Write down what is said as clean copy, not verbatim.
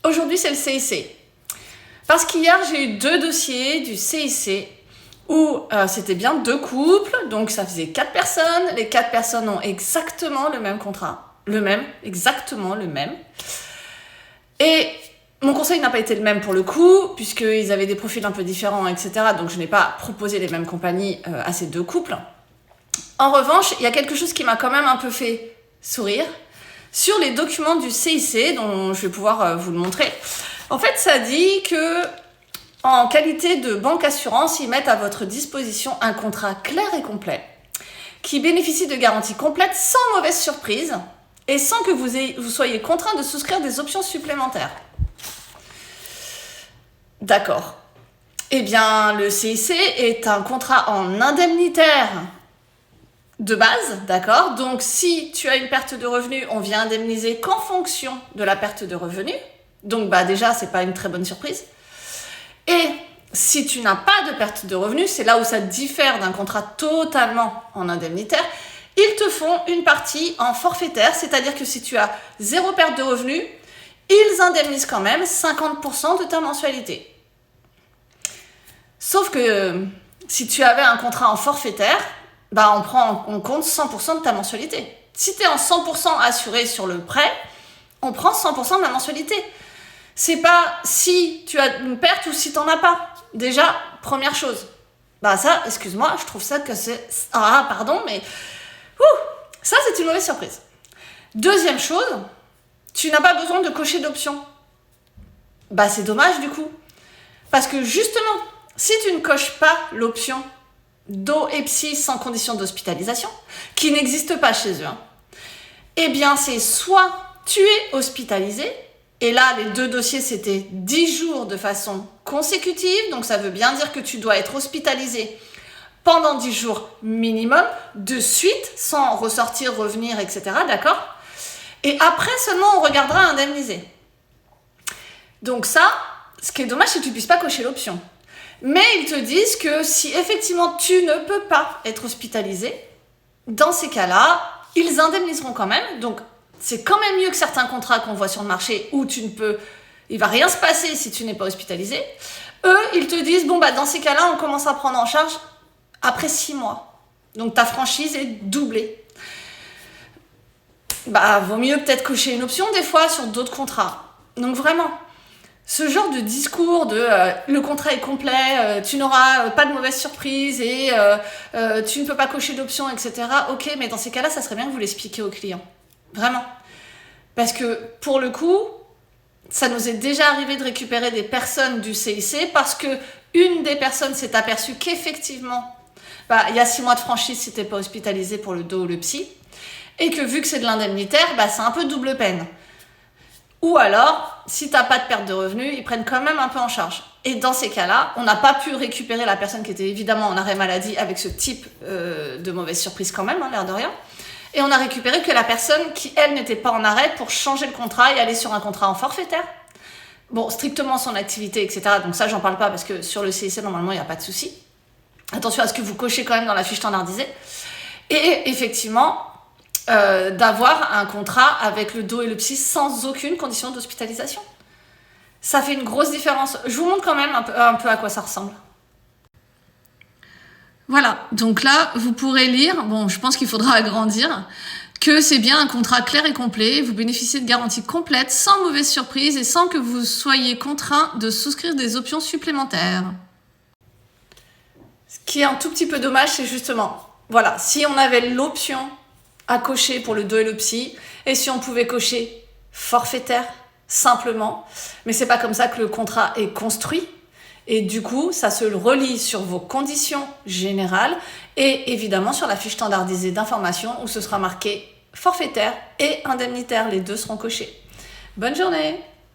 Aujourd'hui, c'est le CIC. Parce qu'hier, j'ai eu 2 dossiers du CIC où c'était bien 2 couples, donc ça faisait 4 personnes. Les 4 personnes ont exactement le même contrat. Exactement le même. Et mon conseil n'a pas été le même pour le coup, puisqu'ils avaient des profils un peu différents, etc. Donc je n'ai pas proposé les mêmes compagnies à ces 2 couples. En revanche, il y a quelque chose qui m'a quand même un peu fait sourire. Sur les documents du CIC, dont je vais pouvoir vous le montrer, en fait, ça dit que en qualité de banque assurance, ils mettent à votre disposition un contrat clair et complet qui bénéficie de garanties complètes sans mauvaise surprise et sans que vous soyez contraint de souscrire des options supplémentaires. D'accord. Eh bien, le CIC est un contrat en indemnitaire de base, d'accord? Donc, si tu as une perte de revenus, on vient indemniser qu'en fonction de la perte de revenus. Donc, déjà, c'est pas une très bonne surprise. Et si tu n'as pas de perte de revenus, c'est là où ça diffère d'un contrat totalement en indemnitaire. Ils te font une partie en forfaitaire, c'est-à-dire que si tu as 0 perte de revenus, ils indemnisent quand même 50% de ta mensualité. Sauf que si tu avais un contrat en forfaitaire, on prend en compte 100% de ta mensualité. Si tu es en 100% assuré sur le prêt, on prend 100% de la mensualité. C'est pas si tu as une perte ou si tu n'en as pas. Déjà, première chose. Ça, excuse-moi, je trouve ça que c'est... Ah, pardon, mais... ça, c'est une mauvaise surprise. Deuxième chose, tu n'as pas besoin de cocher d'options. C'est dommage du coup. Parce que justement, si tu ne coches pas l'option Do et Psy sans condition d'hospitalisation, qui n'existe pas chez eux, eh bien c'est soit tu es hospitalisé, et là les 2 dossiers c'était 10 jours de façon consécutive, donc ça veut bien dire que tu dois être hospitalisé pendant 10 jours minimum, de suite, sans ressortir, revenir, etc. D'accord? Et après seulement on regardera indemniser. Donc ça, ce qui est dommage c'est que tu ne puisses pas cocher l'option. Mais ils te disent que si effectivement tu ne peux pas être hospitalisé, dans ces cas-là, ils indemniseront quand même. Donc c'est quand même mieux que certains contrats qu'on voit sur le marché où il va rien se passer si tu n'es pas hospitalisé. Eux, ils te disent, dans ces cas-là, on commence à prendre en charge après 6 mois. Donc ta franchise est doublée. Vaut mieux peut-être cocher une option des fois sur d'autres contrats. Donc vraiment, ce genre de discours de le contrat est complet, tu n'auras pas de mauvaise surprise et tu ne peux pas cocher d'options, etc. Ok, mais dans ces cas-là, ça serait bien que vous l'expliquiez aux clients. Vraiment. Parce que pour le coup, ça nous est déjà arrivé de récupérer des personnes du CIC parce que une des personnes s'est aperçue qu'effectivement, il y a 6 mois de franchise si tu n'es pas hospitalisé pour le Do ou le Psy, et que vu que c'est de l'indemnitaire, c'est un peu double peine. Ou alors, si tu n'as pas de perte de revenus, ils prennent quand même un peu en charge. Et dans ces cas-là, on n'a pas pu récupérer la personne qui était évidemment en arrêt maladie avec ce type de mauvaise surprise quand même, l'air de rien. Et on a récupéré que la personne qui, elle, n'était pas en arrêt pour changer le contrat et aller sur un contrat en forfaitaire. Strictement son activité, etc. Donc ça, j'en parle pas parce que sur le CIC, normalement, il n'y a pas de souci. Attention à ce que vous cochez quand même dans la fiche standardisée. Et effectivement... d'avoir un contrat avec le Do et le Psy sans aucune condition d'hospitalisation. Ça fait une grosse différence. Je vous montre quand même un peu à quoi ça ressemble. Voilà, donc là, vous pourrez lire, je pense qu'il faudra agrandir, que c'est bien un contrat clair et complet, vous bénéficiez de garanties complètes, sans mauvaise surprise et sans que vous soyez contraint de souscrire des options supplémentaires. Ce qui est un tout petit peu dommage, c'est justement, si on avait l'option à cocher pour le Do et le Psy, et si on pouvait cocher forfaitaire, simplement, mais c'est pas comme ça que le contrat est construit, et du coup, ça se relie sur vos conditions générales, et évidemment sur la fiche standardisée d'information, où ce sera marqué forfaitaire et indemnitaire, les 2 seront cochés. Bonne journée!